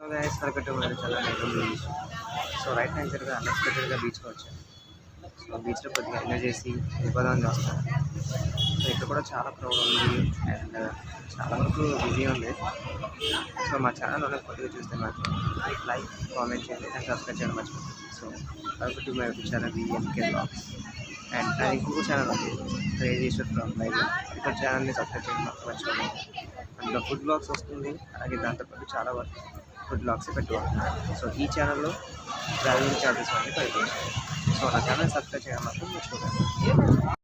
So guys welcome to my channel beach. So right hand సైడ్గా అన్ఎక్స్పెక్టెడ్గా బీచ్కి వచ్చాను. సో బీచ్లో కొద్దిగా ఎంజాయ్ చేసి వెళ్ళిపోదామని చూస్తాను. సో ఇక్కడ కూడా చాలా క్రౌడ్ ఉంది అండ్ చాలా వరకు బిజీ ఉంది. సో మా ఛానల్ ఉన్న కొద్దిగా చూస్తే మాత్రం లైక్ కామెంట్ చేయండి అండ్ సబ్స్క్రైబ్ చేయడం మర్చిపోతుంది. So welcome to my channel MK blogs. And అది ఇంకొక ఛానల్ ఉంది క్రేజీ ఫ్రమ్ లైవ్. ఇక్కడ ఛానల్ని సబ్స్క్రైబ్ చేయడం మర్చిపోతుంది. అందులో ఫుడ్ బ్లాగ్స్ వస్తుంది, అలాగే దాంతోపాటు చాలా వరకు ఫుడ్ బ్లాగ్స్ పెట్టుకుంటున్నాను. సో ఈ ఛానల్లో ట్రావెలింగ్ ఛార్జెస్ అన్నీ పడుతుంది. సో నా ఛానల్ సబ్స్క్రైబ్ చేయడం మాత్రం మర్చిపోతాను.